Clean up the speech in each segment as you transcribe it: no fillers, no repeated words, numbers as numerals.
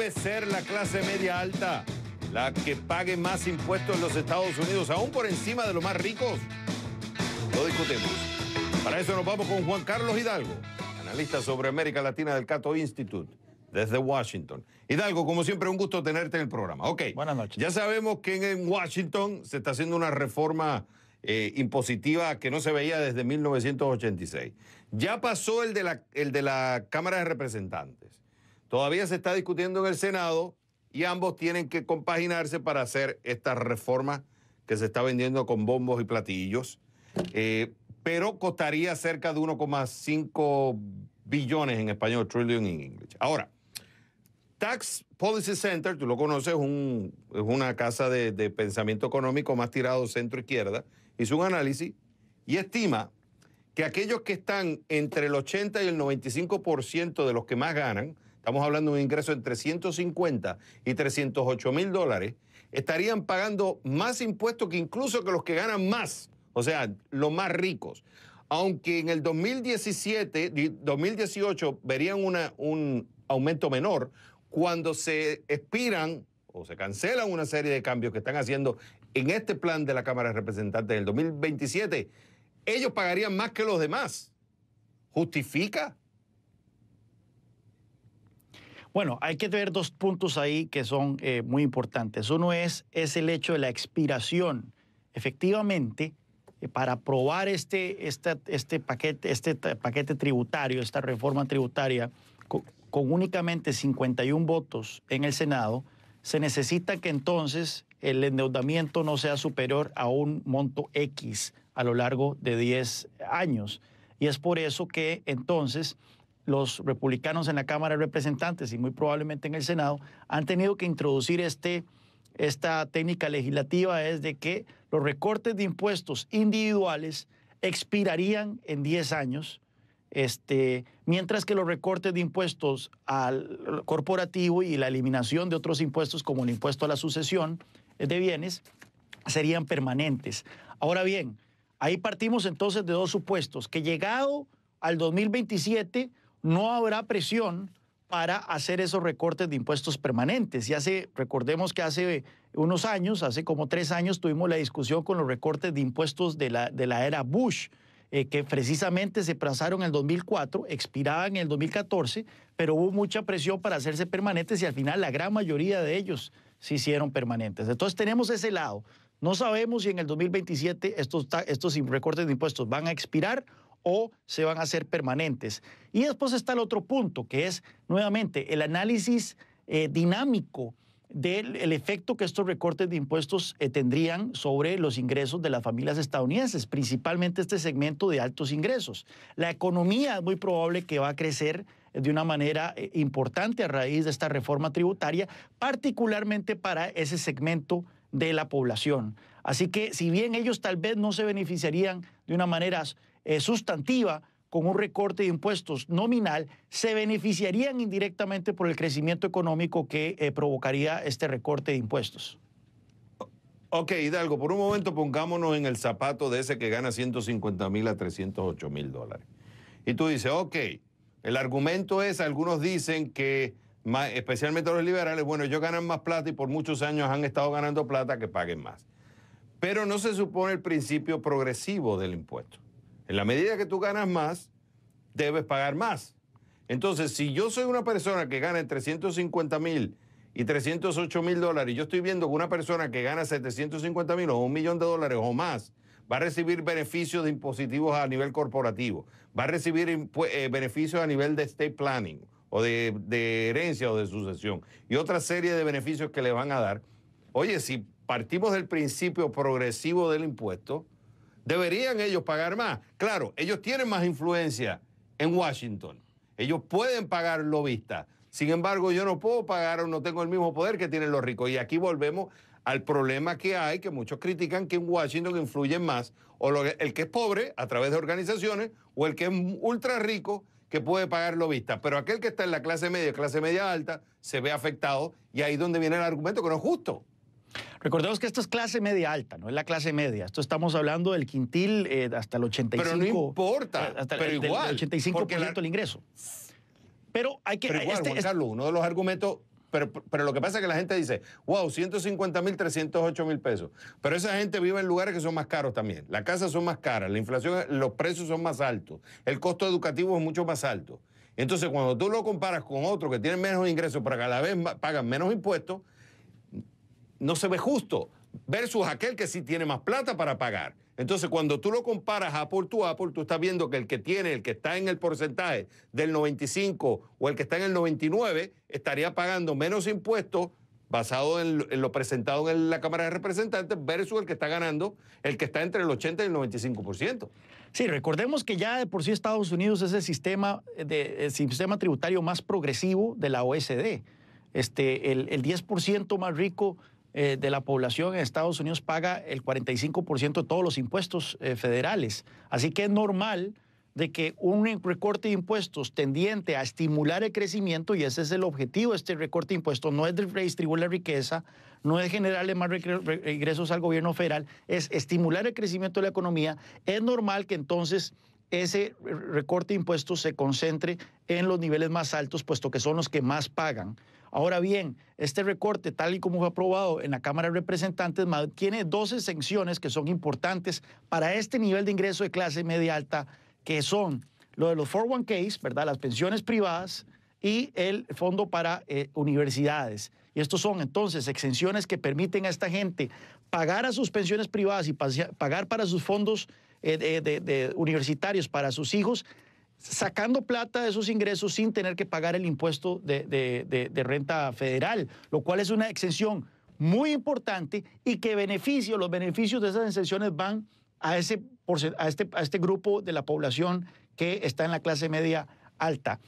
debe ser la clase media alta la que pague más impuestos en los Estados Unidos, aún por encima de los más ricos? Lo discutimos. Para eso nos vamos con Juan Carlos Hidalgo, analista sobre América Latina del Cato Institute, desde Washington. Hidalgo, como siempre, un gusto tenerte en el programa. Ok. Buenas noches. Ya sabemos que en Washington se está haciendo una reforma impositiva que no se veía desde 1986. Ya pasó el de la Cámara de Representantes. Todavía se está discutiendo en el Senado y ambos tienen que compaginarse para hacer esta reforma que se está vendiendo con bombos y platillos, pero costaría cerca de 1,5 billones en español, trillion en inglés. Ahora, Tax Policy Center, tú lo conoces, es una casa de pensamiento económico más tirado centro-izquierda, hizo un análisis y estima que aquellos que están entre el 80 y el 95% de los que más ganan, estamos hablando de un ingreso entre 150 y 308 mil dólares, estarían pagando más impuestos que incluso que los que ganan más, o sea, los más ricos. Aunque en el 2018 verían un aumento menor, cuando se expiran o se cancelan una serie de cambios que están haciendo en este plan de la Cámara de Representantes en el 2027, ellos pagarían más que los demás. ¿Justifica? Bueno, hay que ver dos puntos ahí que son muy importantes. Uno es el hecho de la expiración. Efectivamente, para aprobar este paquete tributario, esta reforma tributaria, con únicamente 51 votos en el Senado, se necesita que entonces el endeudamiento no sea superior a un monto X a lo largo de 10 años. Y es por eso que entonces los republicanos en la Cámara de Representantes y muy probablemente en el Senado han tenido que introducir esta técnica legislativa, es de que los recortes de impuestos individuales expirarían en 10 años, mientras que los recortes de impuestos al corporativo y la eliminación de otros impuestos como el impuesto a la sucesión de bienes serían permanentes. Ahora bien, ahí partimos entonces de dos supuestos, que llegado al 2027 no habrá presión para hacer esos recortes de impuestos permanentes. Recordemos que hace unos años, hace como 3 años, tuvimos la discusión con los recortes de impuestos de la era Bush, que precisamente se pasaron en el 2004, expiraban en el 2014, pero hubo mucha presión para hacerse permanentes y al final la gran mayoría de ellos se hicieron permanentes. Entonces tenemos ese lado. No sabemos si en el 2027 estos recortes de impuestos van a expirar o se van a hacer permanentes. Y después está el otro punto, que es nuevamente el análisis dinámico del efecto que estos recortes de impuestos tendrían sobre los ingresos de las familias estadounidenses, principalmente este segmento de altos ingresos. La economía es muy probable que va a crecer de una manera importante a raíz de esta reforma tributaria, particularmente para ese segmento de la población. Así que si bien ellos tal vez no se beneficiarían de una manera sustantiva con un recorte de impuestos nominal, se beneficiarían indirectamente por el crecimiento económico que provocaría este recorte de impuestos. Ok, Hidalgo, por un momento pongámonos en el zapato de ese que gana 150 mil a 308 mil dólares. Y tú dices, ok, el argumento es, algunos dicen que, especialmente los liberales, bueno, ellos ganan más plata y por muchos años han estado ganando plata, que paguen más. Pero no se supone el principio progresivo del impuesto. En la medida que tú ganas más, debes pagar más. Entonces, si yo soy una persona que gana entre 150 mil y 308 mil dólares, y yo estoy viendo que una persona que gana 750 mil o $1 millón o más, va a recibir beneficios impositivos a nivel corporativo, va a recibir beneficios a nivel de estate planning o de herencia o de sucesión y otra serie de beneficios que le van a dar. Oye, si partimos del principio progresivo del impuesto, ¿deberían ellos pagar más? Claro, ellos tienen más influencia en Washington. Ellos pueden pagar lobistas. Sin embargo, yo no puedo pagar o no tengo el mismo poder que tienen los ricos. Y aquí volvemos al problema que hay, que muchos critican, que en Washington influyen más o el que es pobre a través de organizaciones o el que es ultra rico que puede pagar lobistas. Pero aquel que está en la clase media alta, se ve afectado y ahí es donde viene el argumento que no es justo. Recordemos que esto es clase media alta, no es la clase media. Esto estamos hablando del quintil hasta el 85%. Pero no importa, pero igual. Del 85% del ingreso. Pero hay que... Pero igual, Juan Carlos, uno de los argumentos pero lo que pasa es que la gente dice, wow, 150,000, 308,000 pesos. Pero esa gente vive en lugares que son más caros también. Las casas son más caras, la inflación, los precios son más altos, el costo educativo es mucho más alto. Entonces, cuando tú lo comparas con otros que tienen menos ingresos, pero que a la vez pagan menos impuestos, no se ve justo. Versus aquel que sí tiene más plata para pagar. Entonces, cuando tú lo comparas Apple, tú estás viendo que el que está en el porcentaje del 95 o el que está en el 99, estaría pagando menos impuestos basado en lo presentado en la Cámara de Representantes versus el que está ganando, el que está entre el 80 y el 95%. Sí, recordemos que ya de por sí Estados Unidos es el sistema tributario más progresivo de la OECD. El 10% más rico de la población en Estados Unidos paga el 45% de todos los impuestos federales. Así que es normal de que un recorte de impuestos tendiente a estimular el crecimiento, y ese es el objetivo de este recorte de impuestos, no es de redistribuir la riqueza, no es generarle más ingresos al gobierno federal, es estimular el crecimiento de la economía. Es normal que entonces ese recorte de impuestos se concentre en los niveles más altos, puesto que son los que más pagan. Ahora bien, este recorte, tal y como fue aprobado en la Cámara de Representantes, tiene dos exenciones que son importantes para este nivel de ingreso de clase media alta, que son lo de los 401ks, ¿verdad?, las pensiones privadas y el fondo para universidades. Y estos son entonces exenciones que permiten a esta gente pagar a sus pensiones privadas y pagar para sus fondos universitarios para sus hijos, sacando plata de esos ingresos sin tener que pagar el impuesto de renta federal, lo cual es una exención muy importante y que los beneficios de esas exenciones van a este grupo de la población que está en la clase media alta.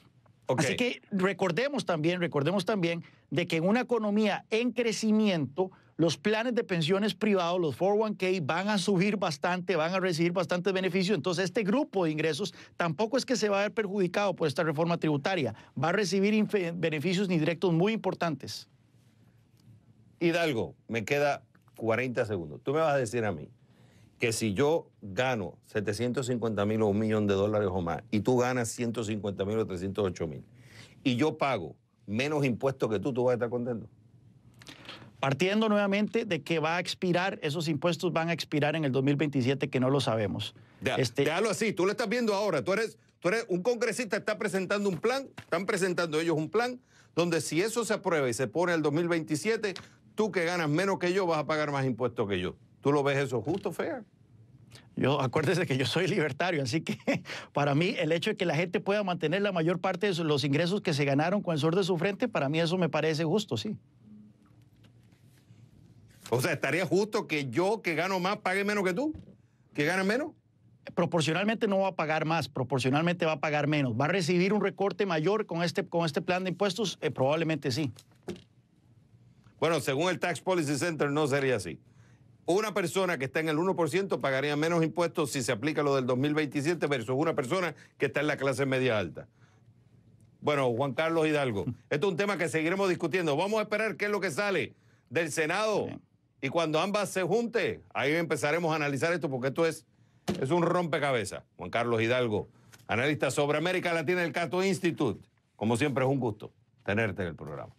Okay. Así que recordemos también de que en una economía en crecimiento, los planes de pensiones privados, los 401k, van a subir bastante, van a recibir bastantes beneficios. Entonces, este grupo de ingresos tampoco es que se va a ver perjudicado por esta reforma tributaria. Va a recibir beneficios indirectos muy importantes. Hidalgo, me queda 40 segundos. Tú me vas a decir a mí que si yo gano 750,000 o $1 millón o más, y tú ganas 150,000 o 308,000, y yo pago menos impuestos que tú vas a estar contento. Partiendo nuevamente de que va a expirar, esos impuestos van a expirar en el 2027, que no lo sabemos. Déjalo así, tú lo estás viendo ahora. Tú eres un congresista, está presentando un plan, están presentando ellos un plan, donde si eso se aprueba y se pone el 2027, tú que ganas menos que yo vas a pagar más impuestos que yo. ¿Tú lo ves eso justo, fair? Acuérdese que yo soy libertario, así que para mí el hecho de que la gente pueda mantener la mayor parte de los ingresos que se ganaron con el sudor de su frente, para mí eso me parece justo, sí. O sea, ¿estaría justo que yo, que gano más, pague menos que tú? ¿Que ganas menos? Proporcionalmente no va a pagar más, proporcionalmente va a pagar menos. ¿Va a recibir un recorte mayor con este plan de impuestos? Probablemente sí. Bueno, según el Tax Policy Center no sería así. Una persona que está en el 1% pagaría menos impuestos si se aplica lo del 2027 versus una persona que está en la clase media alta. Bueno, Juan Carlos Hidalgo, esto es un tema que seguiremos discutiendo. Vamos a esperar qué es lo que sale del Senado. Sí. Y cuando ambas se junten, ahí empezaremos a analizar esto, porque esto es un rompecabezas. Juan Carlos Hidalgo, analista sobre América Latina del Cato Institute. Como siempre, es un gusto tenerte en el programa.